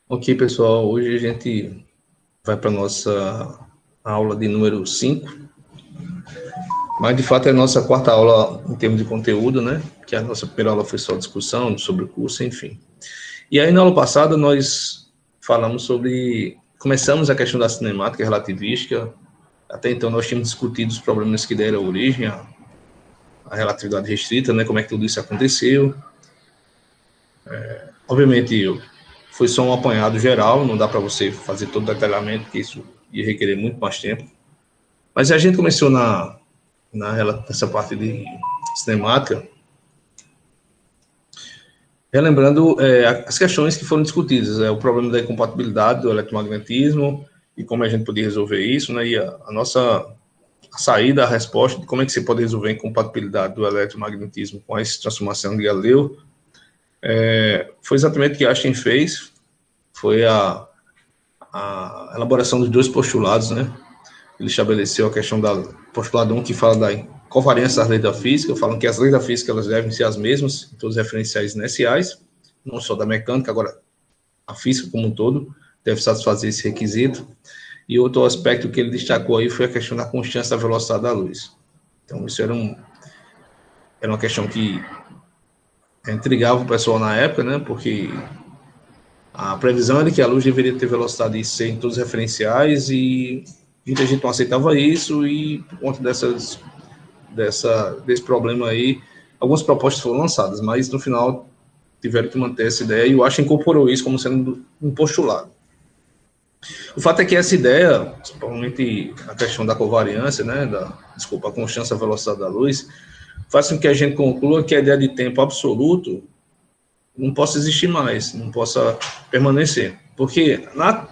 Ok, pessoal, hoje a gente vai para a nossa aula de número 5, mas de fato é a nossa quarta aula em termos de conteúdo, né? Que a nossa primeira aula foi só discussão sobre o curso, enfim. E aí na aula passada nós começamos a questão da cinemática relativística. Até então nós tínhamos discutido os problemas que deram origem à relatividade restrita, né? Como é que tudo isso aconteceu. Obviamente, foi só um apanhado geral, não dá para você fazer todo o detalhamento, porque isso ia requerer muito mais tempo. Mas a gente começou nessa parte de cinemática, relembrando as questões que foram discutidas, o problema da incompatibilidade do eletromagnetismo e como a gente podia resolver isso, né, e a nossa saída, a resposta de como é que você pode resolver a incompatibilidade do eletromagnetismo com essa transformação de Galileu, foi exatamente o que Einstein fez, foi a elaboração dos dois postulados, né? Ele estabeleceu a questão da postulado 1, que fala da covariância das leis da física, falam que as leis da física elas devem ser as mesmas em todos os referenciais inerciais, não só da mecânica, agora a física como um todo deve satisfazer esse requisito. E outro aspecto que ele destacou aí foi a questão da constância da velocidade da luz. Então, isso era uma questão que intrigava o pessoal na época, né? Porque a previsão era que a luz deveria ter velocidade C em todos os referenciais e muita gente não aceitava isso e por conta desse problema aí, algumas propostas foram lançadas, mas no final tiveram que manter essa ideia e o Einstein incorporou isso como sendo um postulado. O fato é que essa ideia, principalmente a questão da covariância, né, a constância da velocidade da luz, faz com que a gente conclua que a ideia de tempo absoluto não possa existir mais, não possa permanecer. Porque na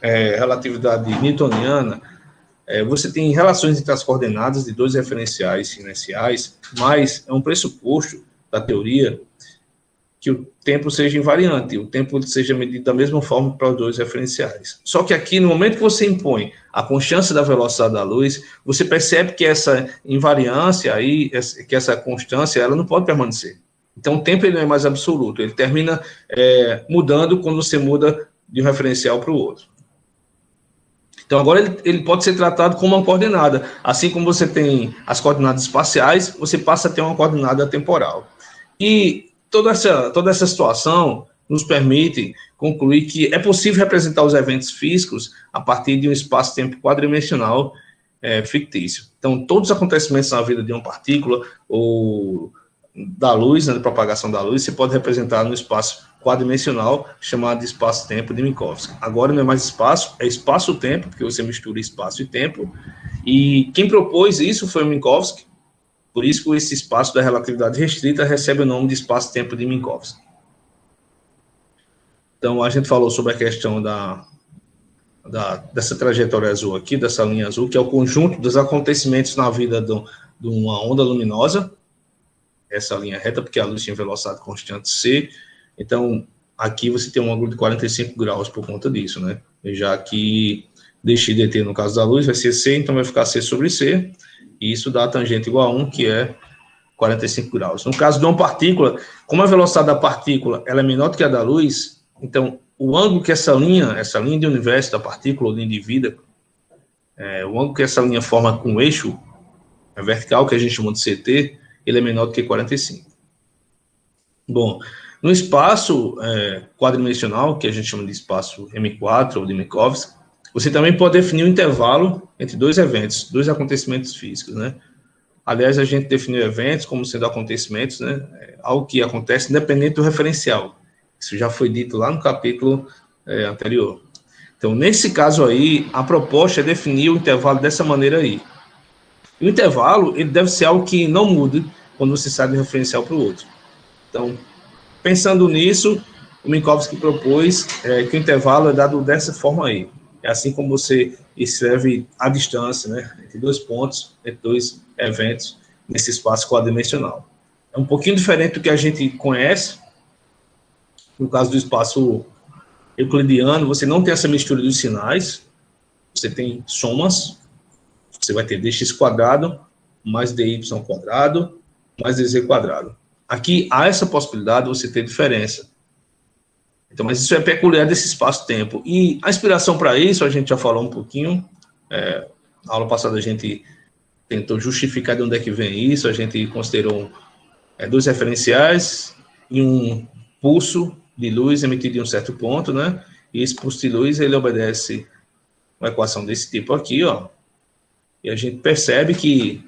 relatividade newtoniana, você tem relações entre as coordenadas de dois referenciais inerciais, mas é um pressuposto da teoria que o tempo seja invariante, o tempo seja medido da mesma forma para os dois referenciais. Só que aqui, no momento que você impõe a constância da velocidade da luz, você percebe que essa invariância aí, que essa constância, ela não pode permanecer. Então, o tempo ele não é mais absoluto, ele termina mudando quando você muda de um referencial para o outro. Então, agora ele pode ser tratado como uma coordenada. Assim como você tem as coordenadas espaciais, você passa a ter uma coordenada temporal. E toda essa situação nos permite concluir que é possível representar os eventos físicos a partir de um espaço-tempo quadridimensional fictício. Então, todos os acontecimentos na vida de uma partícula ou da luz, né, da propagação da luz, você pode representar no espaço quadridimensional, chamado de espaço-tempo de Minkowski. Agora não é mais espaço, é espaço-tempo, porque você mistura espaço e tempo, e quem propôs isso foi o Minkowski, por isso que esse espaço da relatividade restrita recebe o nome de espaço-tempo de Minkowski. Então, a gente falou sobre a questão dessa trajetória azul aqui, dessa linha azul, que é o conjunto dos acontecimentos na vida de uma onda luminosa, essa linha reta, porque a luz tem velocidade constante C. Então, aqui você tem um ângulo de 45 graus por conta disso, né? Já que dx dt, no caso da luz, vai ser C, então vai ficar C sobre C, e isso dá a tangente igual a 1, que é 45 graus. No caso de uma partícula, como a velocidade da partícula ela é menor do que a da luz, então o ângulo que essa linha de universo da partícula, ou linha de vida, o ângulo que essa linha forma com o eixo vertical, que a gente chama de CT, ele é menor do que 45. Bom, no espaço quadridimensional, que a gente chama de espaço M4 ou de Minkowski, você também pode definir um intervalo entre dois eventos, dois acontecimentos físicos, né? Aliás, a gente definiu eventos como sendo acontecimentos, né? Algo que acontece independente do referencial. Isso já foi dito lá no capítulo anterior. Então, nesse caso aí, a proposta é definir o intervalo dessa maneira aí. O intervalo, ele deve ser algo que não mude quando você sai de um referencial para o outro. Então, pensando nisso, o Minkowski propôs que o intervalo é dado dessa forma aí. É assim como você escreve a distância, né, entre dois pontos, entre dois eventos, nesse espaço quadridimensional. É um pouquinho diferente do que a gente conhece. No caso do espaço euclidiano, você não tem essa mistura dos sinais, você tem somas, você vai ter dx quadrado mais dy quadrado mais dz quadrado. Aqui há essa possibilidade de você ter diferença Então, mas isso é peculiar desse espaço-tempo. E a inspiração para isso, a gente já falou um pouquinho, na aula passada a gente tentou justificar de onde é que vem isso, a gente considerou dois referenciais e um pulso de luz emitido em um certo ponto, né? E esse pulso de luz, ele obedece uma equação desse tipo aqui, ó. E a gente percebe que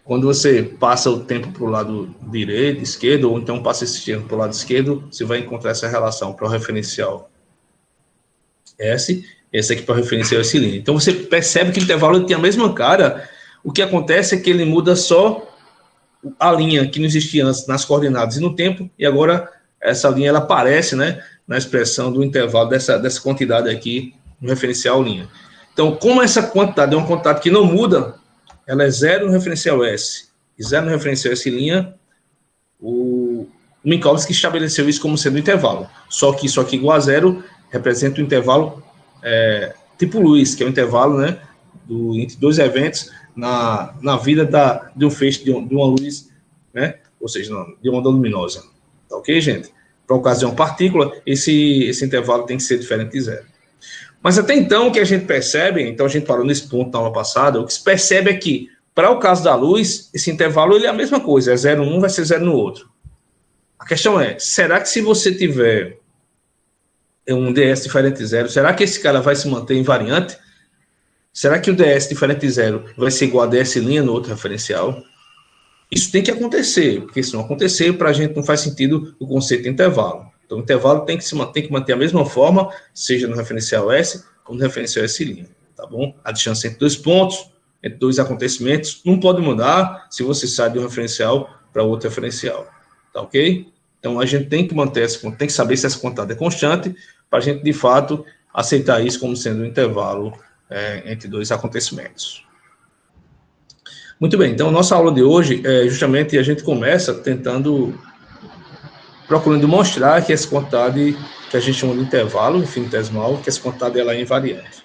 quando você passa o tempo para o lado direito, esquerdo, ou então passa esse tempo para o lado esquerdo, você vai encontrar essa relação para o referencial S, esse aqui para o referencial S'. Então você percebe que o intervalo tem a mesma cara, o que acontece é que ele muda só a linha que não existia antes nas coordenadas e no tempo, e agora essa linha ela aparece, né, na expressão do intervalo dessa quantidade aqui no referencial linha. Então, como essa quantidade é uma quantidade que não muda, ela é zero no referencial S e zero no referencial S', o Minkowski estabeleceu isso como sendo um intervalo. Só que isso aqui igual a zero representa o intervalo tipo luz, que é o intervalo, né, entre dois eventos na vida de um feixe de uma luz, né, ou seja, de uma onda luminosa. Tá ok, gente? Para o caso de uma partícula, esse intervalo tem que ser diferente de zero. Mas até então, o que a gente percebe, então a gente parou nesse ponto na aula passada, o que se percebe é que, para o caso da luz, esse intervalo ele é a mesma coisa, é 0 num, vai ser 0 no outro. A questão é, será que se você tiver um ds diferente de zero, será que esse cara vai se manter invariante? Será que o ds diferente de zero vai ser igual a ds' no outro referencial? Isso tem que acontecer, porque se não acontecer, para a gente não faz sentido o conceito de intervalo. Então, o intervalo tem que manter a mesma forma, seja no referencial S ou no referencial S', tá bom? A distância entre dois pontos, entre dois acontecimentos, não pode mudar se você sai de um referencial para outro referencial, tá ok? Então, a gente tem que manter tem que saber se essa quantidade é constante, para a gente, de fato, aceitar isso como sendo um intervalo entre dois acontecimentos. Muito bem, então, nossa aula de hoje, justamente, a gente começa procurando mostrar que essa quantidade que a gente chama de intervalo infinitesimal, que essa quantidade ela é invariante.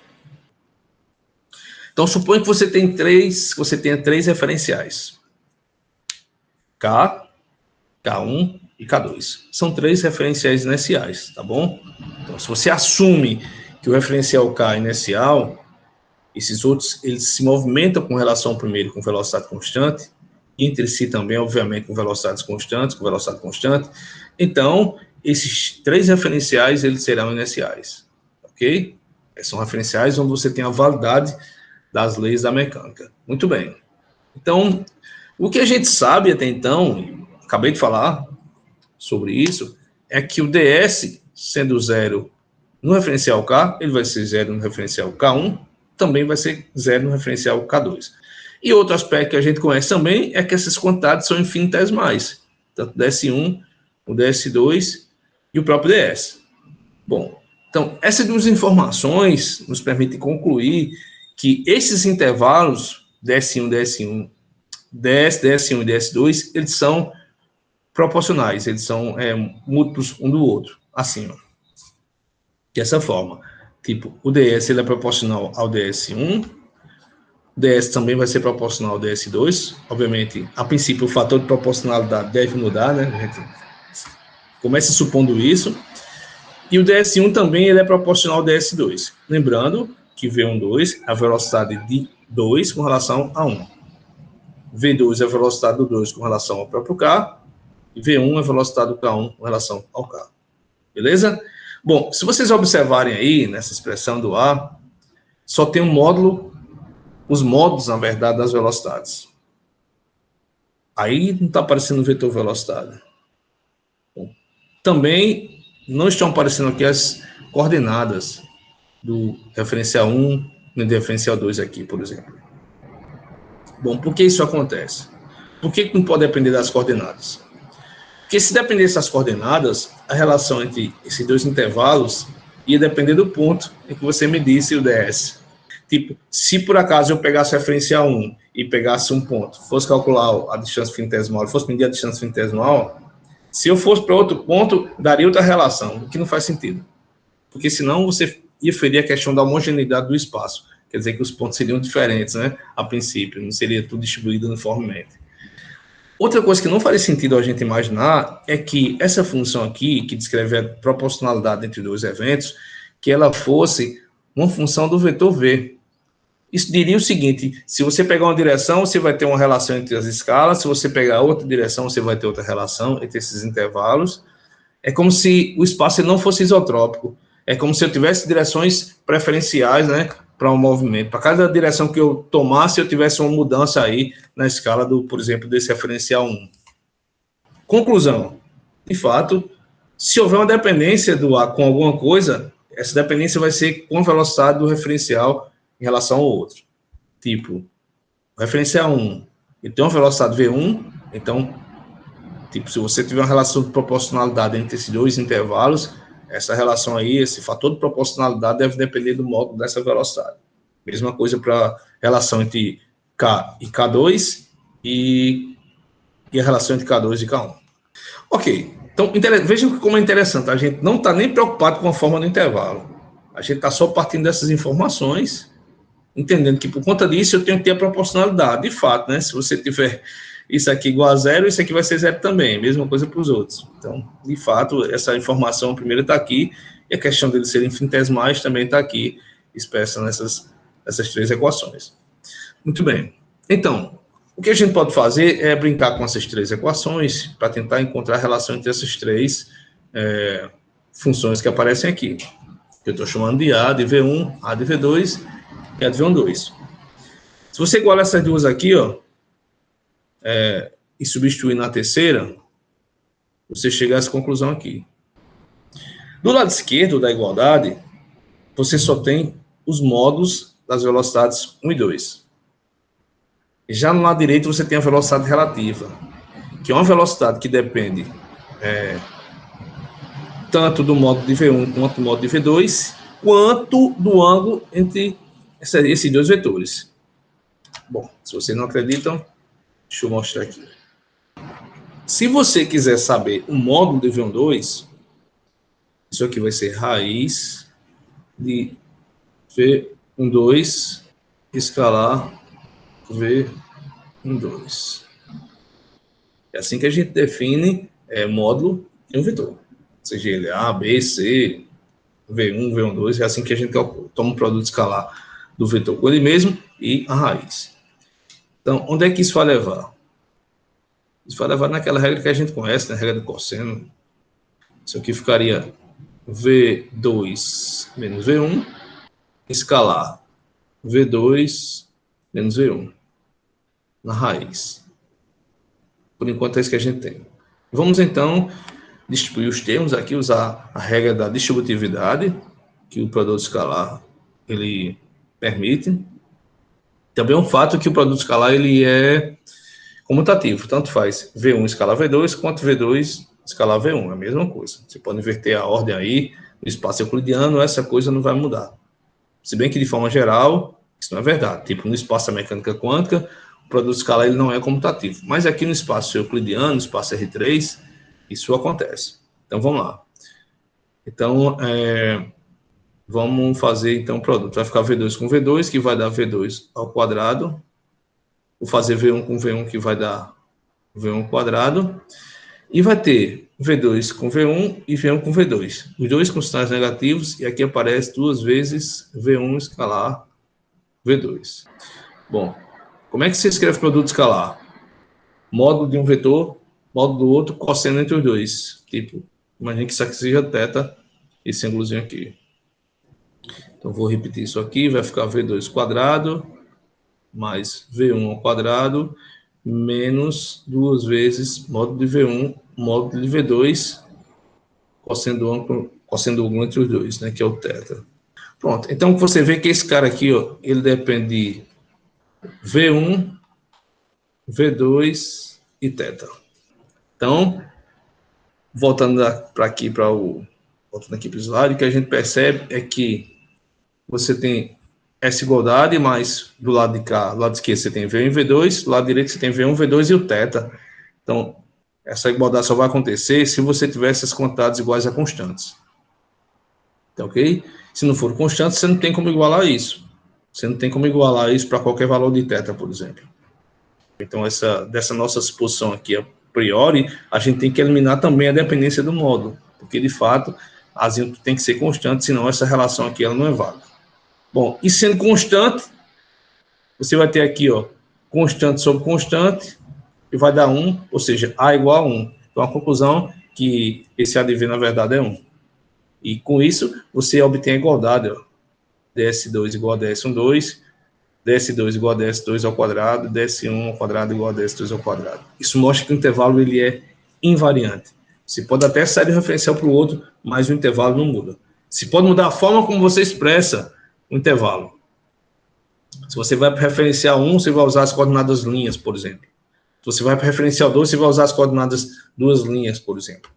Então, suponha que você tenha três referenciais. K, K1 e K2. São três referenciais inerciais, tá bom? Então, se você assume que o referencial K é inercial, esses outros, eles se movimentam com relação ao primeiro com velocidade constante, entre si também, obviamente, com velocidades constantes, com velocidade constante. Então, esses três referenciais, eles serão inerciais, ok? São referenciais onde você tem a validade das leis da mecânica. Muito bem. Então, o que a gente sabe até então, acabei de falar sobre isso, é que o ds, sendo zero no referencial K, ele vai ser zero no referencial K1, também vai ser zero no referencial K2. E outro aspecto que a gente conhece também é que essas quantidades são infinitesimais, tanto ds1, o ds2 e o próprio ds. Bom, então, essas duas informações nos permitem concluir que esses intervalos, ds1, ds1, ds1 e ds2, eles são proporcionais, eles são múltiplos um do outro, assim, ó. Dessa forma, tipo, o ds ele é proporcional ao ds1, o ds também vai ser proporcional ao ds2, obviamente, a princípio o fator de proporcionalidade deve mudar, né, a gente começa supondo isso, e o ds1 também ele é proporcional ao ds2, lembrando que V12 é a velocidade de 2 com relação a 1, V2 é a velocidade do 2 com relação ao próprio K, e V1 é a velocidade do K1 com relação ao K, beleza? Bom, se vocês observarem aí, nessa expressão do A, só tem um módulo, os módulos, na verdade, das velocidades. Aí não está aparecendo o vetor velocidade. Bom, também não estão aparecendo aqui as coordenadas do referencial 1 e do referencial 2 aqui, por exemplo. Bom, por que isso acontece? Por que não pode depender das coordenadas? Porque se dependesse das coordenadas, a relação entre esses dois intervalos ia depender do ponto em que você medisse o ds. Tipo, se por acaso eu pegasse a referencial 1 e pegasse um ponto, fosse calcular a distância infinitesimal, fosse medir a distância infinitesimal, se eu fosse para outro ponto, daria outra relação, o que não faz sentido. Porque senão você ia ferir a questão da homogeneidade do espaço. Quer dizer que os pontos seriam diferentes, né? A princípio, não seria tudo distribuído uniformemente. Outra coisa que não faria sentido a gente imaginar é que essa função aqui, que descreve a proporcionalidade entre dois eventos, que ela fosse uma função do vetor V. Isso diria o seguinte: se você pegar uma direção, você vai ter uma relação entre as escalas, se você pegar outra direção, você vai ter outra relação entre esses intervalos. É como se o espaço não fosse isotrópico. É como se eu tivesse direções preferenciais, né, para um movimento. Para cada direção que eu tomasse, eu tivesse uma mudança aí na escala do, por exemplo, desse referencial 1. Conclusão: de fato, se houver uma dependência do A com alguma coisa, essa dependência vai ser com a velocidade do referencial em relação ao outro. Tipo, o referencial 1, ele tem uma velocidade V1, então, tipo, se você tiver uma relação de proporcionalidade entre esses dois intervalos, essa relação aí, esse fator de proporcionalidade deve depender do módulo dessa velocidade. Mesma coisa para a relação entre K e K2 e a relação entre K2 e K1. Ok, então vejam como é interessante, a gente não está nem preocupado com a forma do intervalo. A gente está só partindo dessas informações, entendendo que por conta disso eu tenho que ter a proporcionalidade. De fato, né? Se você tiver isso aqui igual a zero, isso aqui vai ser zero também, mesma coisa para os outros. Então, de fato, essa informação primeiro está aqui, e a questão deles serem infinitesimais também está aqui, expressa nessas três equações. Muito bem. Então, o que a gente pode fazer é brincar com essas três equações para tentar encontrar a relação entre essas três funções que aparecem aqui. Eu estou chamando de A de V1, A de V2 e A de V12. Se você igualar essas duas aqui, ó, e substituir na terceira, você chega a essa conclusão aqui. Do lado esquerdo da igualdade, você só tem os módulos das velocidades 1 e 2. Já no lado direito, você tem a velocidade relativa, que é uma velocidade que depende tanto do módulo de V1 quanto do módulo de V2, quanto do ângulo entre esses dois vetores. Bom, se vocês não acreditam, deixa eu mostrar aqui. Se você quiser saber o módulo de V12, isso aqui vai ser raiz de V12 escalar V12. É assim que a gente define módulo de um vetor. Seja ele A, B, C, V1, V12, é assim que a gente toma um produto escalar do vetor com ele mesmo e a raiz. Então, onde é que isso vai levar? Isso vai levar naquela regra que a gente conhece, né? A regra do cosseno. Isso aqui ficaria V2 menos V1, escalar V2 menos V1 na raiz. Por enquanto é isso que a gente tem. Vamos então distribuir os termos aqui, usar a regra da distributividade que o produto escalar ele permite. Também é um fato que o produto escalar ele é comutativo, tanto faz V1 escalar V2 quanto V2 escalar V1, é a mesma coisa. Você pode inverter a ordem aí, no espaço euclidiano, essa coisa não vai mudar. Se bem que, de forma geral, isso não é verdade. Tipo, no espaço da mecânica quântica, o produto escalar ele não é comutativo. Mas aqui no espaço euclidiano, no espaço R3, isso acontece. Então, vamos lá. Então, vamos fazer, então, o produto. Vai ficar V2 com V2, que vai dar V2 ao quadrado. Vou fazer V1 com V1, que vai dar V1 ao quadrado. E vai ter V2 com V1 e V1 com V2. Os dois com sinais negativos, e aqui aparece duas vezes V1 escalar V2. Bom, como é que se escreve produto escalar? Módulo de um vetor, módulo do outro, cosseno entre os dois. Tipo, imagine que isso aqui seja θ, esse ângulozinho aqui. Então, vou repetir isso aqui, vai ficar V2 quadrado, mais V1 ao quadrado, menos duas vezes módulo de V1, módulo de V2, cosseno do ângulo entre os dois, né, que é o θ. Pronto, então você vê que esse cara aqui, ó, ele depende de V1, V2 e θ. Então, voltando para aqui para o slide, o que a gente percebe é que você tem essa igualdade, mas do lado de cá, do lado esquerdo você tem V1 e V2, do lado direito você tem V1, V2 e o θ. Então, essa igualdade só vai acontecer se você tiver essas quantidades iguais a constantes. Tá ok? Se não for constante, você não tem como igualar isso. Você não tem como igualar isso para qualquer valor de θ, por exemplo. Então, dessa nossa suposição aqui, a priori, a gente tem que eliminar também a dependência do módulo, porque, de fato, as inputs tem que ser constante, senão essa relação aqui ela não é válida. Bom, e sendo constante, você vai ter aqui, ó, constante sobre constante, e vai dar 1, ou seja, A igual a 1. Então, a conclusão que esse ADV, na verdade, é 1. E, com isso, você obtém a igualdade, ó, ds2 igual a ds12, ds2 igual a ds2 ao quadrado, ds1 ao quadrado igual a ds2 ao quadrado. Isso mostra que o intervalo ele é invariante. Você pode até sair de um referencial para o outro, mas o intervalo não muda. Você pode mudar a forma como você expressa o intervalo. Se você vai para o referencial 1, você vai usar as coordenadas linhas, por exemplo. Se você vai para o referencial 2, você vai usar as coordenadas duas linhas, por exemplo.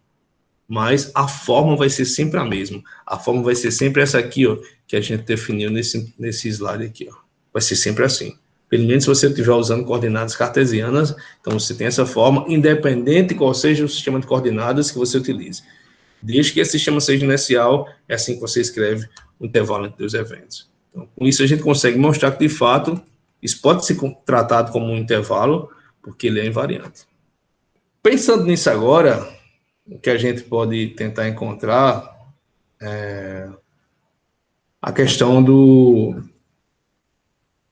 Mas a forma vai ser sempre a mesma. A forma vai ser sempre essa aqui, ó, que a gente definiu nesse slide aqui, ó. Vai ser sempre assim. Pelo menos se você estiver usando coordenadas cartesianas, então você tem essa forma, independente qual seja o sistema de coordenadas que você utilize. Desde que esse sistema seja inercial, é assim que você escreve o intervalo entre dois eventos. Então, com isso a gente consegue mostrar que, de fato, isso pode ser tratado como um intervalo, porque ele é invariante. Pensando nisso agora, o que a gente pode tentar encontrar é a questão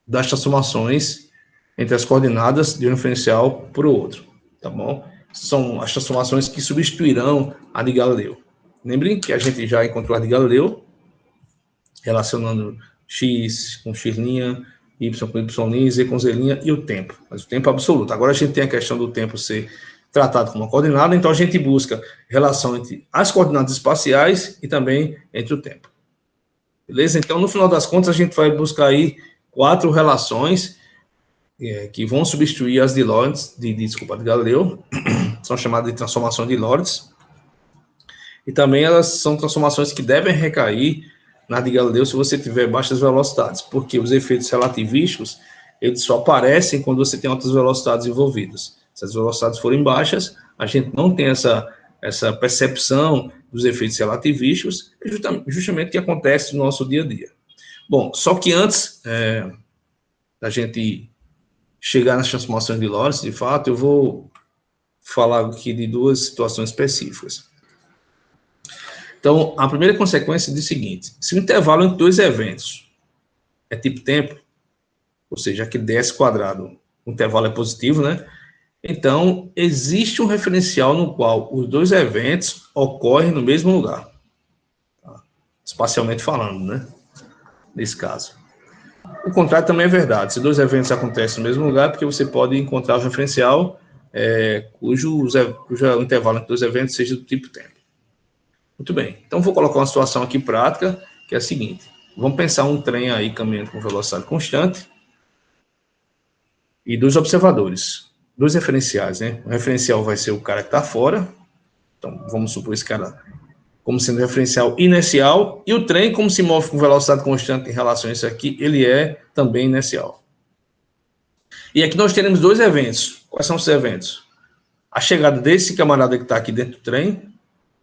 das transformações entre as coordenadas de um referencial para o outro, tá bom? São as transformações que substituirão a de Galileu. Lembrem que a gente já encontrou a de Galileu, relacionando x com x', y com y', z com z' e o tempo, mas o tempo absoluto. Agora a gente tem a questão do tempo ser tratado como uma coordenada, então a gente busca relação entre as coordenadas espaciais e também entre o tempo. Beleza? Então, no final das contas, a gente vai buscar aí 4 relações que vão substituir as de Lorentz, de Galileu, são chamadas de transformações de Lorentz, e também elas são transformações que devem recair na de Galileu se você tiver baixas velocidades, porque os efeitos relativísticos, eles só aparecem quando você tem altas velocidades envolvidas. Se as velocidades forem baixas, a gente não tem essa percepção dos efeitos relativísticos, é justamente o que acontece no nosso dia a dia. Bom, só que antes da gente chegar nas transformações de Lorentz, de fato, eu vou falar aqui de 2 situações específicas. Então, a primeira consequência diz o seguinte: se o intervalo entre 2 eventos é tipo tempo, ou seja, aquele ds², o intervalo é positivo, né? Então, existe um referencial no qual os 2 eventos ocorrem no mesmo lugar, tá? Espacialmente falando, né? Nesse caso. O contrário também é verdade. Se 2 eventos acontecem no mesmo lugar, porque você pode encontrar o referencial cujo intervalo entre 2 eventos seja do tipo tempo. Muito bem. Então, vou colocar uma situação aqui prática, que é a seguinte. Vamos pensar um trem aí caminhando com velocidade constante e 2 observadores, 2 referenciais, né? O referencial vai ser o cara que está fora. Então, vamos supor esse cara como sendo referencial inercial, e o trem, como se move com velocidade constante em relação a isso aqui, ele é também inercial. E aqui nós teremos 2 eventos. Quais são os eventos? A chegada desse camarada que está aqui dentro do trem,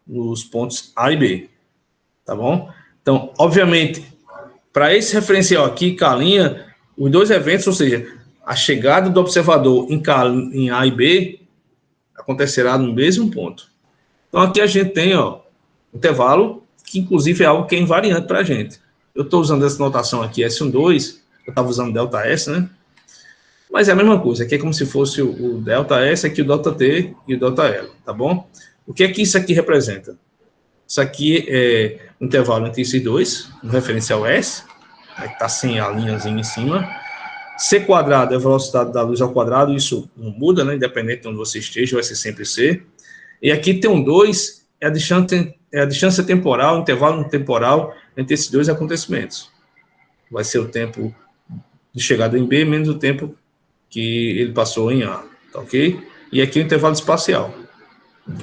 nos pontos A e B, tá bom? Então, obviamente, para esse referencial aqui, K', os 2 eventos, ou seja, a chegada do observador em A e B, acontecerá no mesmo ponto. Então, aqui a gente tem, ó, intervalo, que inclusive é algo que é invariante para a gente. Eu estou usando essa notação aqui, S12, eu estava usando ΔS, né? Mas é a mesma coisa, aqui é como se fosse o ΔS, aqui o ΔT e o ΔL, tá bom? O que é que isso aqui representa? Isso aqui é o intervalo entre esses 2, no referencial S, que está sem a linhazinha em cima. C² é a velocidade da luz ao quadrado, isso não muda, né? Independente de onde você esteja, vai ser sempre C. E aqui tem um 2, é a distância temporal, o intervalo temporal entre esses 2 acontecimentos. Vai ser o tempo de chegada em B menos o tempo que ele passou em A, tá ok? E aqui o intervalo espacial.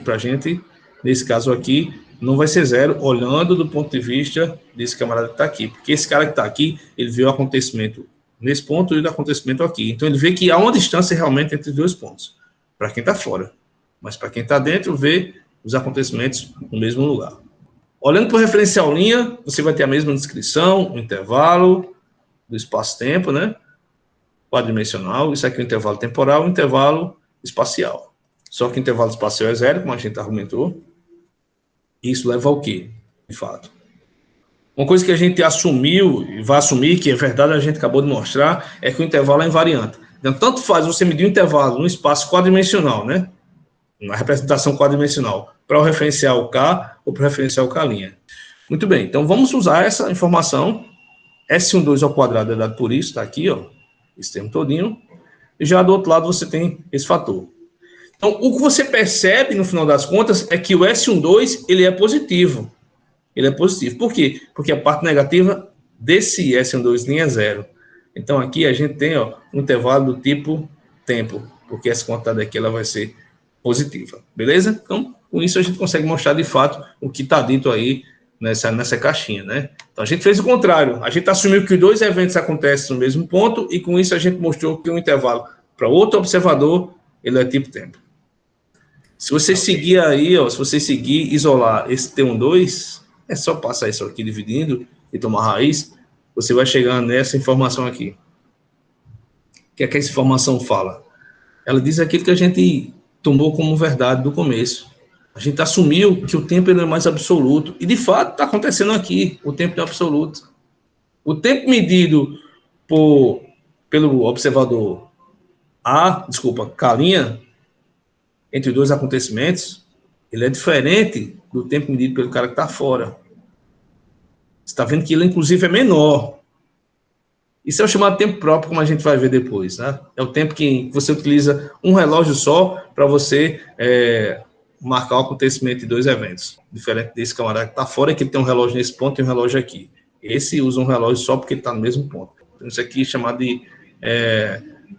Para a gente, nesse caso aqui, não vai ser 0, olhando do ponto de vista desse camarada que está aqui. Porque esse cara que está aqui, ele vê o acontecimento nesse ponto e o acontecimento aqui. Então, ele vê que há uma distância realmente entre os 2 pontos, para quem está fora. Mas para quem está dentro, vê os acontecimentos no mesmo lugar. Olhando para o referencial linha, você vai ter a mesma descrição, o intervalo do espaço-tempo, né? quadridimensional, isso aqui é o intervalo temporal e o intervalo espacial. Só que o intervalo espacial é zero, como a gente argumentou. Isso leva ao quê, de fato? Uma coisa que a gente assumiu, e vai assumir, que é verdade, a gente acabou de mostrar, é que o intervalo é invariante. Então, tanto faz você medir o intervalo no espaço quadridimensional, né? Na representação quadridimensional, para o referencial K ou para o referencial K'. Muito bem, então vamos usar essa informação. S12 ao quadrado é dado por isso, está aqui, ó, esse termo todinho. E já do outro lado você tem esse fator. Então, o que você percebe, no final das contas, é que o S12, ele é positivo. Ele é positivo. Por quê? Porque a parte negativa desse S12' é zero. Então, aqui a gente tem, ó, um intervalo do tipo tempo, porque essa quantidade aqui ela vai ser positiva. Beleza? Então, com isso a gente consegue mostrar, de fato, o que está dito aí nessa caixinha, né? Então, a gente fez o contrário. A gente assumiu que os dois eventos acontecem no mesmo ponto e, com isso, a gente mostrou que um intervalo para outro observador, ele é tipo tempo. Se você seguir aí, ó, se você seguir isolar esse T12, é só passar isso aqui dividindo e tomar raiz, você vai chegar nessa informação aqui. O que é que essa informação fala? Ela diz aquilo que a gente tomou como verdade do começo. A gente assumiu que o tempo não é mais absoluto. E, de fato, está acontecendo aqui. O tempo não é absoluto. O tempo medido pelo observador K', entre os dois acontecimentos, ele é diferente do tempo medido pelo cara que está fora. Você está vendo que ele, inclusive, é menor. Isso é o chamado tempo próprio, como a gente vai ver depois, né? É o tempo que você utiliza um relógio só para você marcar o acontecimento de dois eventos. Diferente desse camarada que está fora, que tem um relógio nesse ponto e um relógio aqui. Esse usa um relógio só porque ele está no mesmo ponto. Então, isso aqui é chamado de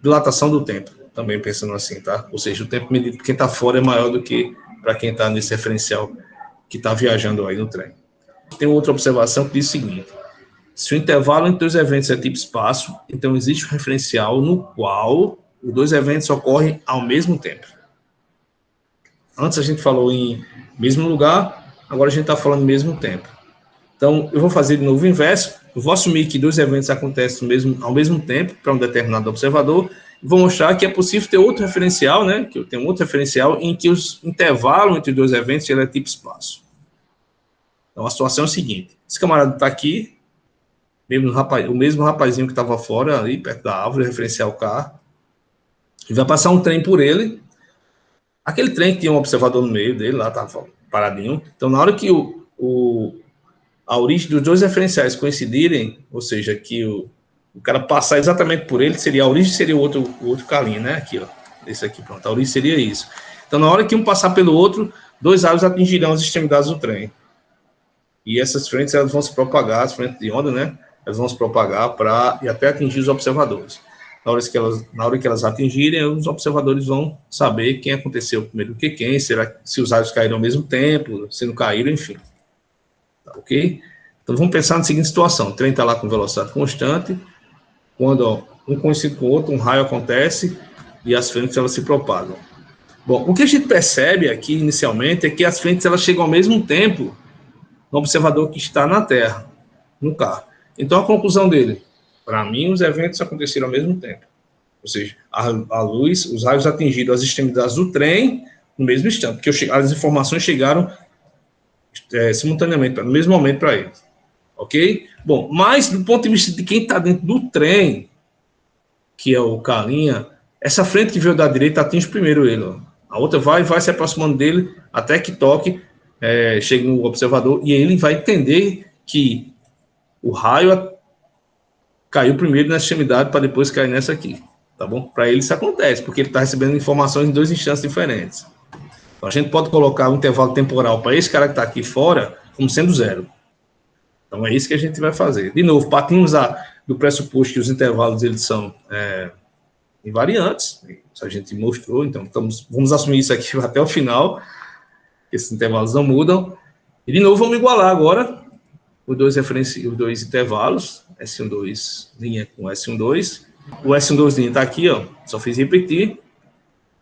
dilatação do tempo, também pensando assim, tá? Ou seja, o tempo medido por quem está fora é maior do que para quem está nesse referencial que está viajando aí no trem. Tem outra observação que diz o seguinte: se o intervalo entre os eventos é tipo espaço, então existe um referencial no qual os dois eventos ocorrem ao mesmo tempo. Antes a gente falou em mesmo lugar, agora a gente está falando mesmo tempo. Então, eu vou fazer de novo o inverso. Eu vou assumir que dois eventos acontecem ao mesmo tempo para um determinado observador e vou mostrar que é possível ter outro referencial, né? Que eu tenho outro referencial em que os intervalos entre dois eventos ele é tipo espaço. Então, a situação é a seguinte: esse camarada está aqui, o mesmo rapazinho que estava fora, ali perto da árvore, referencial K, e vai passar um trem por ele. Aquele trem que tinha um observador no meio dele, lá estava paradinho. Então, na hora que a origem dos dois referenciais coincidirem, ou seja, que o cara passar exatamente por ele, a origem seria o outro calinho, né? Aqui, ó. Esse aqui, pronto. A origem seria isso. Então, na hora que um passar pelo outro, dois raios atingirão as extremidades do trem. E essas frentes, elas vão se propagar, as frentes de onda, né? Elas vão se propagar e até atingir os observadores. Na hora que elas atingirem, os observadores vão saber quem aconteceu primeiro do que quem, se os raios caíram ao mesmo tempo, se não caíram, enfim. Tá, ok? Então, vamos pensar na seguinte situação: o trem está lá com velocidade constante, quando um coincide com o outro, um raio acontece e as frentes elas se propagam. Bom, o que a gente percebe aqui inicialmente é que as frentes elas chegam ao mesmo tempo no observador que está na Terra, no carro. Então, a conclusão dele: para mim, os eventos aconteceram ao mesmo tempo. Ou seja, a luz, os raios atingiram as extremidades do trem no mesmo instante, porque as informações chegaram simultaneamente, no mesmo momento para eles. Ok? Bom, mas do ponto de vista de quem está dentro do trem, que é o K', essa frente que veio da direita atinge primeiro ele. Ó. A outra vai se aproximando dele até que toque, chegue no observador, e ele vai entender que o raio caiu primeiro nessa extremidade para depois cair nessa aqui. Tá bom? Para ele isso acontece, porque ele está recebendo informações em dois instantes diferentes. Então, a gente pode colocar o intervalo temporal para esse cara que está aqui fora como sendo zero. Então, é isso que a gente vai fazer. De novo, partimos do pressuposto que os intervalos eles são invariantes. Isso a gente mostrou. Então, vamos assumir isso aqui até o final. Esses intervalos não mudam. E, de novo, vamos igualar agora os dois intervalos, S12' com S12. O S12' está aqui, ó, só fiz repetir.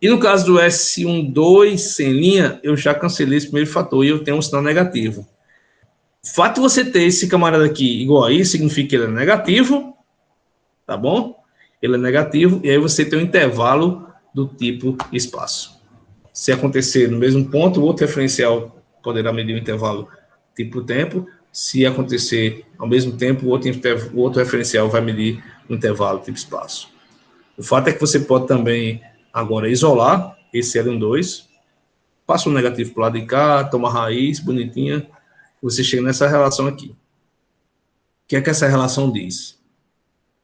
E no caso do S12 sem linha, eu já cancelei esse primeiro fator e eu tenho um sinal negativo. O fato de você ter esse camarada aqui igual a isso significa que ele é negativo, tá bom? ele é negativo, e aí você tem um intervalo do tipo espaço. Se acontecer no mesmo ponto, o outro referencial poderá medir o intervalo tipo tempo. Se acontecer ao mesmo tempo, o outro referencial vai medir o intervalo tipo espaço. O fato é que você pode também agora isolar esse L12, passa o negativo para o lado de cá, toma a raiz, bonitinha, você chega nessa relação aqui. O que é que essa relação diz?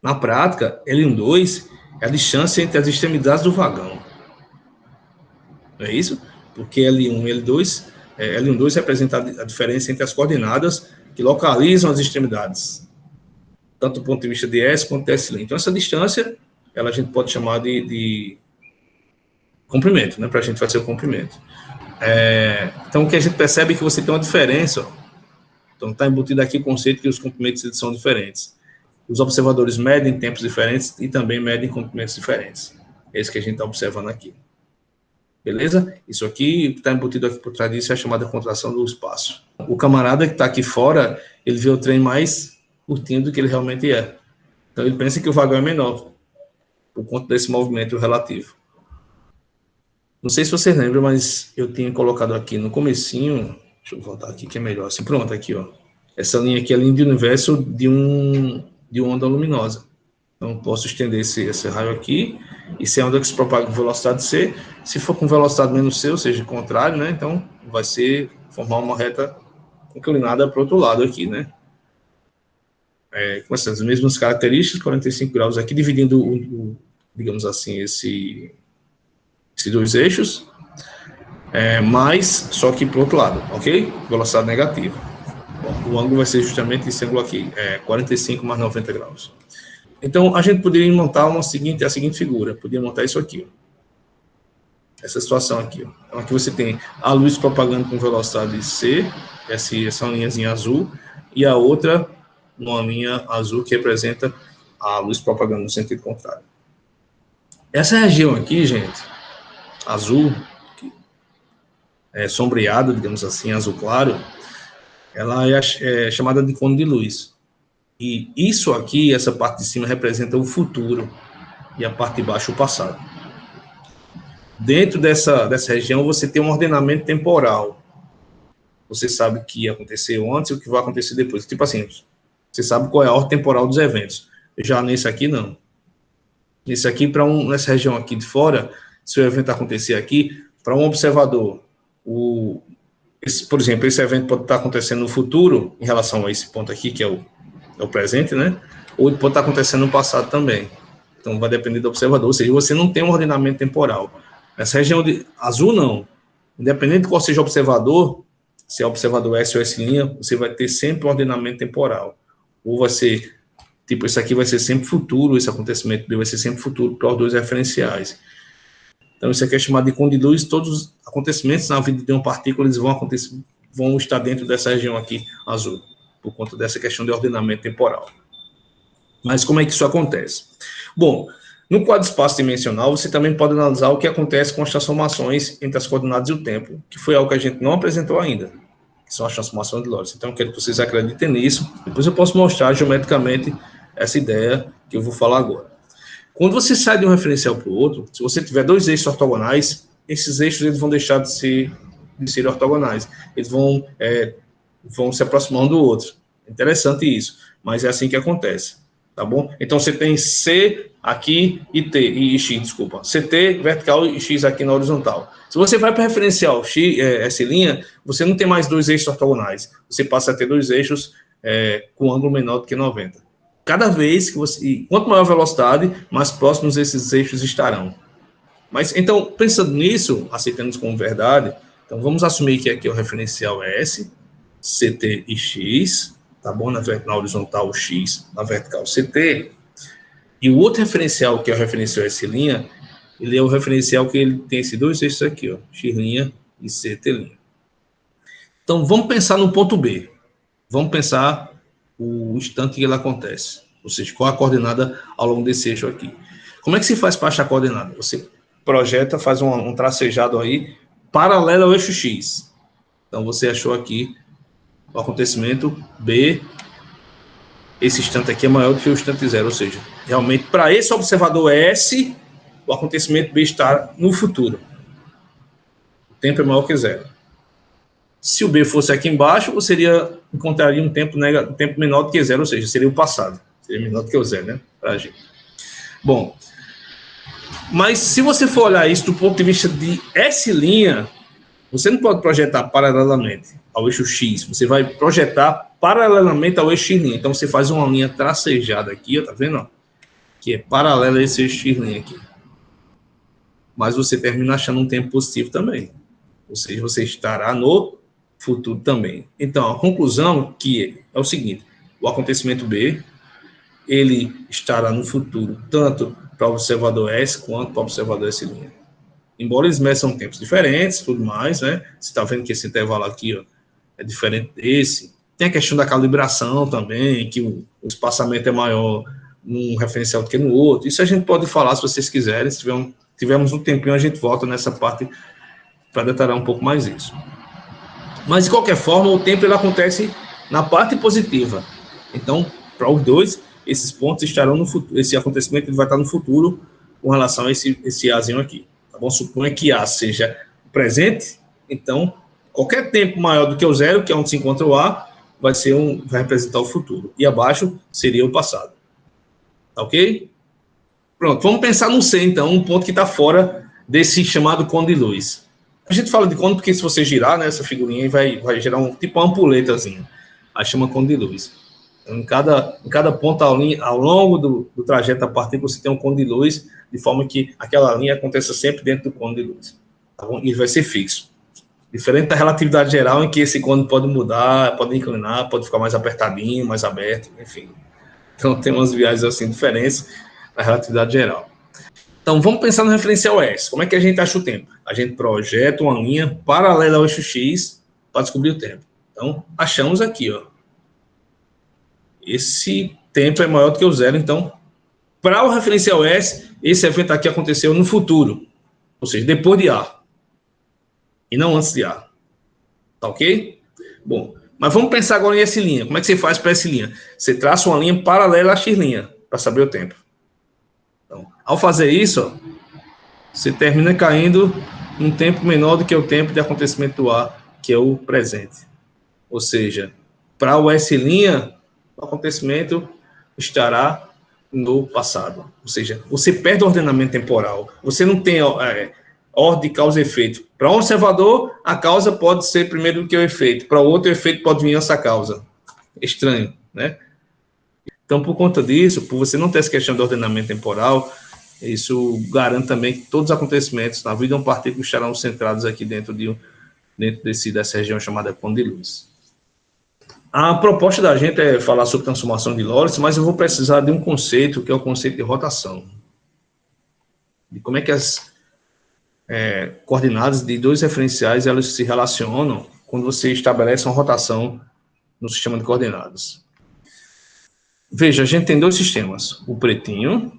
Na prática, L12 é a distância entre as extremidades do vagão. Não é isso? Porque L1 e L2, L12 representa a diferença entre as coordenadas que localizam as extremidades, tanto do ponto de vista de S quanto de S'. Então, essa distância, a gente pode chamar de comprimento, né? Para a gente fazer o comprimento. Então, o que a gente percebe é que você tem uma diferença. Ó. Então, está embutido aqui o conceito que os comprimentos são diferentes. Os observadores medem tempos diferentes e também medem comprimentos diferentes. É isso que a gente está observando aqui. Beleza? Isso aqui, que está embutido aqui por trás disso, é a chamada contração do espaço. O camarada que está aqui fora, ele vê o trem mais curtinho do que ele realmente é. Então, ele pensa que o vagão é menor, por conta desse movimento relativo. Não sei se vocês lembram, mas eu tinha colocado aqui no comecinho, deixa eu voltar aqui que é melhor, assim, pronto, aqui, ó. Essa linha aqui é a linha de universo de uma onda luminosa. Então, posso estender esse raio aqui, e se é a onda que se propaga com velocidade C, se for com velocidade menos C, ou seja, contrário, né, então vai formar uma reta inclinada para o outro lado aqui, né. Com essas mesmas características, 45 graus aqui, dividindo, digamos assim, esses dois eixos, mas só que para o outro lado, ok? Velocidade negativa. Bom, o ângulo vai ser justamente esse ângulo aqui, 45 mais 90 graus. Então, a gente poderia montar a seguinte figura, poderia montar isso aqui, ó. Essa situação aqui, ó. Então, aqui você tem a luz propagando com velocidade C, essa linhazinha azul, e a outra, uma linha azul que representa a luz propagando no sentido contrário. Essa região aqui, gente, azul, sombreada, digamos assim, azul claro, ela é chamada de cone de luz. E isso aqui, essa parte de cima, representa o futuro, e a parte de baixo o passado. Dentro dessa região, você tem um ordenamento temporal. Você sabe o que aconteceu antes e o que vai acontecer depois. Tipo assim, você sabe qual é a ordem temporal dos eventos. Já nesse aqui, não. Nesse aqui, nessa região aqui de fora, se o evento acontecer aqui, para um observador, por exemplo, esse evento pode estar acontecendo no futuro, em relação a esse ponto aqui, que é o presente, né? Ou ele pode estar acontecendo no passado também. Então, vai depender do observador. Ou seja, você não tem um ordenamento temporal. Essa região de azul, não. Independente de qual seja o observador, se é observador S ou S', você vai ter sempre um ordenamento temporal. Ou vai ser, tipo, isso aqui vai ser sempre futuro, esse acontecimento vai ser sempre futuro para os dois referenciais. Então, isso aqui é chamado de cone de luz. Todos os acontecimentos na vida de uma partícula, eles vão estar dentro dessa região aqui, azul, por conta dessa questão de ordenamento temporal. Mas como é que isso acontece? Bom, no quadro espaço-dimensional, você também pode analisar o que acontece com as transformações entre as coordenadas e o tempo, que foi algo que a gente não apresentou ainda, que são as transformações de Lorentz. Então, eu quero que vocês acreditem nisso. Depois eu posso mostrar geometricamente essa ideia que eu vou falar agora. Quando você sai de um referencial para o outro, se você tiver dois eixos ortogonais, esses eixos eles vão deixar de ser ortogonais. Eles vão se aproximar um do outro. Interessante isso, mas é assim que acontece, tá bom? Então, você tem C aqui e X, desculpa. CT vertical e X aqui na horizontal. Se você vai para referencial X, S', você não tem mais dois eixos ortogonais. Você passa a ter dois eixos com ângulo menor do que 90. Cada vez que quanto maior a velocidade, mais próximos esses eixos estarão. Mas, então, pensando nisso, aceitando isso como verdade, então vamos assumir que aqui o referencial é S, CT e X, tá bom? Na horizontal X, na vertical CT. E o outro referencial, que é o referencial S', ele é o referencial que ele tem esses dois eixos aqui, ó, X' e CT'. Então, vamos pensar no ponto B. Vamos pensar o instante que ele acontece, ou seja, qual a coordenada ao longo desse eixo aqui. Como é que se faz para achar a coordenada? Você projeta, faz um tracejado aí, paralelo ao eixo X. Então, você achou aqui o acontecimento B, esse instante aqui é maior do que o instante zero, ou seja, realmente, para esse observador S, o acontecimento B está no futuro. O tempo é maior que zero. Se o B fosse aqui embaixo, você encontraria um tempo menor do que zero, ou seja, seria o passado. Seria menor do que o zero, né? Pra gente. Bom, mas se você for olhar isso do ponto de vista de S', você não pode projetar paralelamente ao eixo X, você vai projetar paralelamente ao eixo X'. Então você faz uma linha tracejada aqui, ó, tá vendo? Que é paralela a esse eixo X' aqui. Mas você termina achando um tempo positivo também. Ou seja, você estará no futuro também. Então, a conclusão que é o seguinte: o acontecimento B, ele estará no futuro tanto para o observador S quanto para o observador S'. Embora eles meçam tempos diferentes, tudo mais, né? Você está vendo que esse intervalo aqui, ó, é diferente desse. Tem a questão da calibração também, que o espaçamento é maior num referencial do que no outro. Isso a gente pode falar se vocês quiserem. Se tivermos um tempinho, a gente volta nessa parte para detalhar um pouco mais isso. Mas, de qualquer forma, o tempo ele acontece na parte positiva. Então, para os dois, esses pontos estarão no futuro. Esse acontecimento ele vai estar no futuro com relação a esse Azinho aqui. Tá bom? Suponha que A seja presente, então, qualquer tempo maior do que o zero, que é onde se encontra o A, vai representar o futuro. E abaixo seria o passado. Tá ok? Pronto, vamos pensar no C, então, um ponto que está fora desse chamado cone de luz. A gente fala de cone porque se você girar, né, essa figurinha vai gerar tipo uma ampuletazinha. Aí chama cone de luz. Então, em cada ponto ao longo do trajeto da partícula, você tem um cone de luz, de forma que aquela linha aconteça sempre dentro do cone de luz. Tá bom? E vai ser fixo. Diferente da relatividade geral, em que esse cone pode mudar, pode inclinar, pode ficar mais apertadinho, mais aberto, enfim. Então, tem umas viagens assim diferentes na relatividade geral. Então, vamos pensar no referencial S. Como é que a gente acha o tempo? A gente projeta uma linha paralela ao eixo X para descobrir o tempo. Então, achamos aqui, ó. Esse tempo é maior do que o zero, então, para o referencial S, esse evento aqui aconteceu no futuro, ou seja, depois de A, e não antes de A. Tá ok? Bom, mas vamos pensar agora em S'. Como é que você faz para S'? Você traça uma linha paralela à X' para saber o tempo. Então, ao fazer isso, ó, você termina caindo num tempo menor do que o tempo de acontecimento do A, que é o presente. Ou seja, para o S', o acontecimento estará no passado. Ou seja, você perde o ordenamento temporal. Você não tem ordem de causa e efeito. Para um observador, a causa pode ser primeiro do que o efeito. Para o outro, o efeito pode vir antes da causa. Estranho, né? Então, por conta disso, por você não ter essa questão de ordenamento temporal, isso garante também que todos os acontecimentos na vida de um partícula estarão centrados aqui dentro dessa região chamada cone de luz. A proposta da gente é falar sobre transformação de Lorentz, mas eu vou precisar de um conceito, que é o conceito de rotação. De como é que as coordenadas de dois referenciais elas se relacionam quando você estabelece uma rotação no sistema de coordenadas. Veja, a gente tem dois sistemas. O pretinho,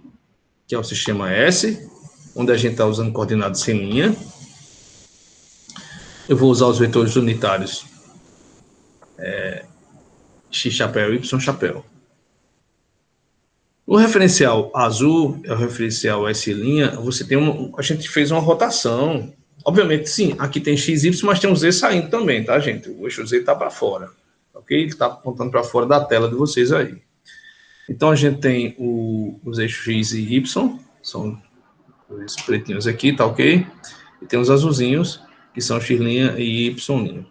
que é o sistema S, onde a gente está usando coordenadas sem linha. Eu vou usar os vetores unitários X chapéu e Y chapéu. O referencial azul é o referencial S', você tem a gente fez uma rotação. Obviamente, sim, aqui tem X, Y, mas tem um Z saindo também, tá, gente? O eixo Z está para fora, ok? Ele está apontando para fora da tela de vocês aí. Então, a gente tem os eixos X e Y, são os pretinhos aqui, tá ok? E tem os azulzinhos, que são X' e Y'.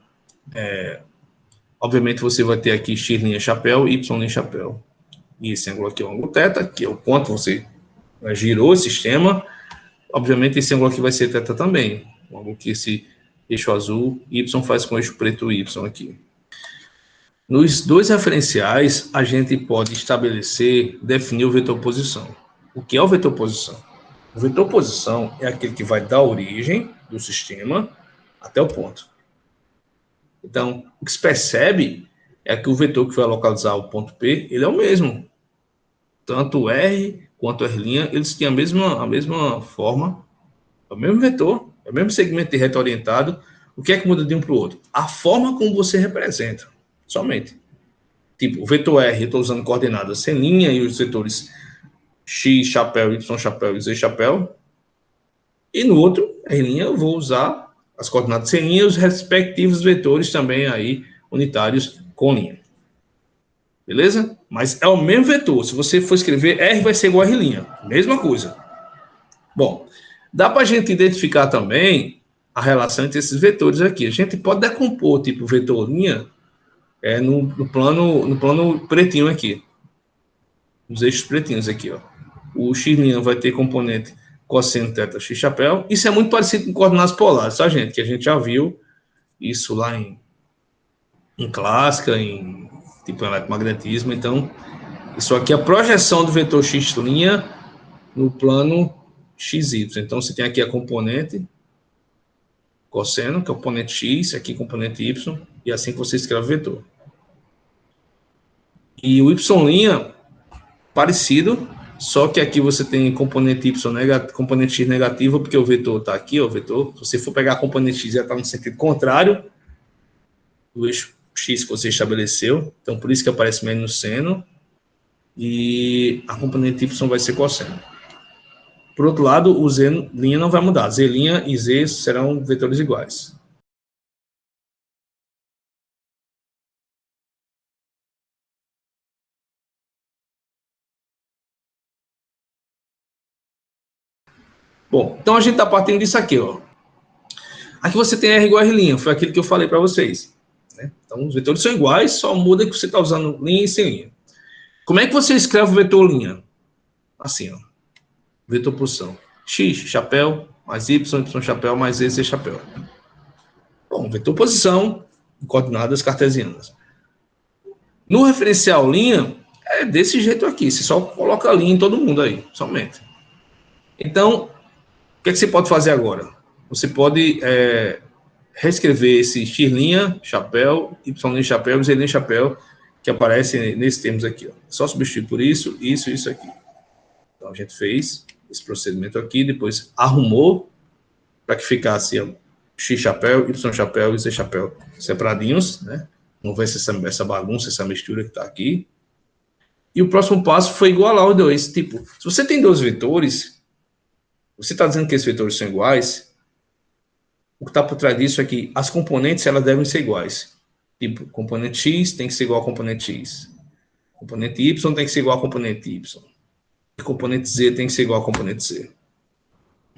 Obviamente, você vai ter aqui X' chapéu e Y' chapéu. E esse ângulo aqui é o ângulo θ, que é o quanto você girou o sistema. Obviamente, esse ângulo aqui vai ser θ também. O ângulo que esse eixo azul Y faz com o eixo preto Y aqui. Nos dois referenciais, a gente pode definir o vetor posição. O que é o vetor posição? O vetor posição é aquele que vai da origem do sistema até o ponto. Então, o que se percebe é que o vetor que vai localizar o ponto P, ele é o mesmo. Tanto o R quanto o R', eles têm a mesma forma, é o mesmo vetor, é o mesmo segmento de reta orientado. O que é que muda de um para o outro? A forma como você representa, somente. tipo, o vetor R, eu estou usando coordenadas sem linha e os vetores X, chapéu, Y, chapéu e Z, chapéu. E no outro, R', eu vou usar as coordenadas sem linha e os respectivos vetores também aí, unitários com linha. Beleza? Mas é o mesmo vetor. Se você for escrever, R vai ser igual a R'. Mesma coisa. Bom, dá para a gente identificar também a relação entre esses vetores aqui. A gente pode decompor, tipo, vetor linha no plano pretinho aqui. Os eixos pretinhos aqui, ó. O x' vai ter componente cosseno teta x chapéu. Isso é muito parecido com coordenadas polares, tá, gente? Que a gente já viu isso lá em clássica, em tipo eletromagnetismo. Então, isso aqui é a projeção do vetor x' no plano xy. Então, você tem aqui a componente cosseno, que é o componente x, aqui componente y, e assim que você escreve o vetor. E o y' parecido, só que aqui você tem componente y negativo, componente x negativo, porque o vetor está aqui, ó, o vetor. Se você for pegar a componente x, já está no sentido contrário do eixo x que você estabeleceu. Então, por isso que aparece menos seno. E a componente y vai ser cosseno. Por outro lado, o z' não vai mudar. Z' e z serão vetores iguais. Bom, então a gente está partindo disso aqui, ó. Aqui você tem R igual a R', foi aquilo que eu falei para vocês. Né? Então, os vetores são iguais, só muda que você está usando linha e sem linha. Como é que você escreve o vetor linha? Assim, ó. Vetor posição. X, chapéu, mais Y, Y chapéu, mais Z, Z chapéu. Bom, vetor posição, coordenadas cartesianas. No referencial linha, é desse jeito aqui. Você só coloca a linha em todo mundo aí, somente. Então, o que você pode fazer agora? Você pode reescrever esse x', chapéu, y' chapéu e z' chapéu, que aparece nesses termos aqui. Ó. Só substituir por isso, isso e isso aqui. Então, a gente fez esse procedimento aqui, depois arrumou para que ficasse x chapéu, y chapéu e z chapéu separadinhos, né? Não vai ser essa bagunça, essa mistura que está aqui. E o próximo passo foi igualar os dois. Tipo, se você tem dois vetores, você está dizendo que esses vetores são iguais, o que está por trás disso é que as componentes elas devem ser iguais. Tipo, componente x tem que ser igual ao componente x. Componente y tem que ser igual ao componente y. E componente z tem que ser igual ao componente z.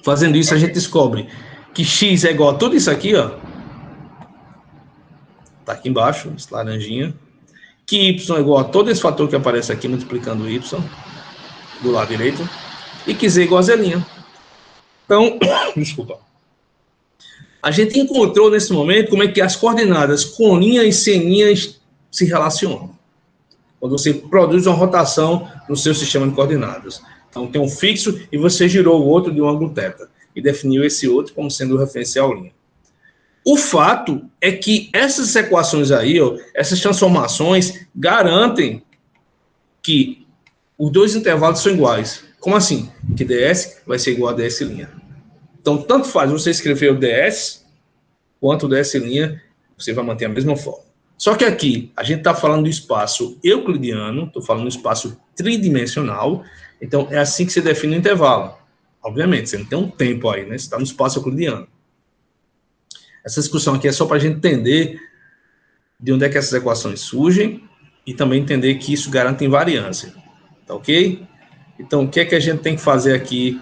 Fazendo isso, a gente descobre que x é igual a tudo isso aqui, ó. Tá aqui embaixo, esse laranjinha. Que y é igual a todo esse fator que aparece aqui, multiplicando y, do lado direito. E que z é igual a z'. Então, desculpa. A gente encontrou nesse momento como é que as coordenadas com linha e sem linhas se relacionam. Quando você produz uma rotação no seu sistema de coordenadas. Então, tem um fixo e você girou o outro de um ângulo θ. E definiu esse outro como sendo o referencial linha. O fato é que essas equações aí, ó, essas transformações, garantem que os dois intervalos são iguais. Como assim? Que ds vai ser igual a ds'. Então, tanto faz você escrever o ds, quanto o ds', você vai manter a mesma forma. Só que aqui, a gente está falando do espaço euclidiano, estou falando do espaço tridimensional, então é assim que você define o intervalo. Obviamente, você não tem um tempo aí, né? Você está no espaço euclidiano. Essa discussão aqui é só para a gente entender de onde é que essas equações surgem e também entender que isso garante invariância. Tá ok? Então, o que é que a gente tem que fazer aqui?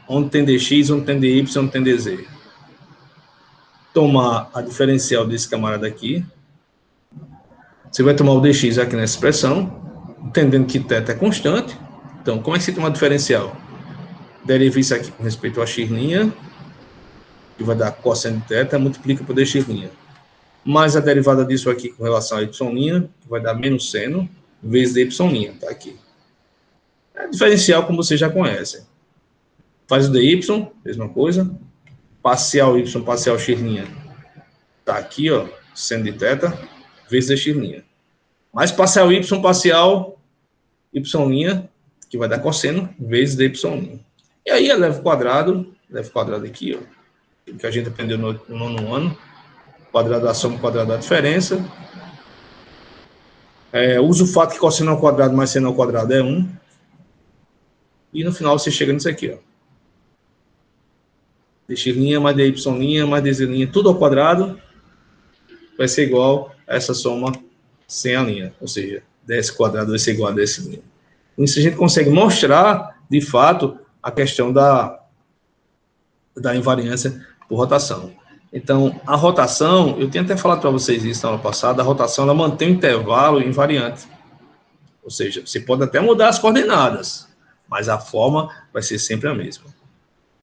Onde tem dx, onde tem dy, onde tem dz? Tomar a diferencial desse camarada aqui. Você vai tomar o dx aqui nessa expressão, entendendo que θ é constante. Então, como é que você toma a diferencial? Deriva isso aqui com respeito a x', que vai dar cosseno de θ, multiplica por dx'. Mais a derivada disso aqui com relação a y', que vai dar menos seno, vezes dy', tá aqui. É diferencial, como você já conhece. Faz o dy, mesma coisa. Parcial y, parcial x', tá aqui, ó, seno de θ, vezes dx'. Mais parcial y, parcial y', que vai dar cosseno, vezes dy'. E aí, eleva o quadrado aqui, ó, que a gente aprendeu no nono ano, quadrado da soma, quadrado da diferença, Usa o fato que cosseno ao quadrado mais seno ao quadrado é 1. E no final você chega nisso aqui, ó. dx' mais dy' mais dz', tudo ao quadrado, vai ser igual a essa soma sem a linha. Ou seja, ds quadrado vai ser igual a ds'. Com isso a gente consegue mostrar, de fato, a questão da invariância por rotação. Então, a rotação, eu tinha até falado para vocês isso na aula passada, a rotação ela mantém o intervalo invariante. Ou seja, você pode até mudar as coordenadas, mas a forma vai ser sempre a mesma.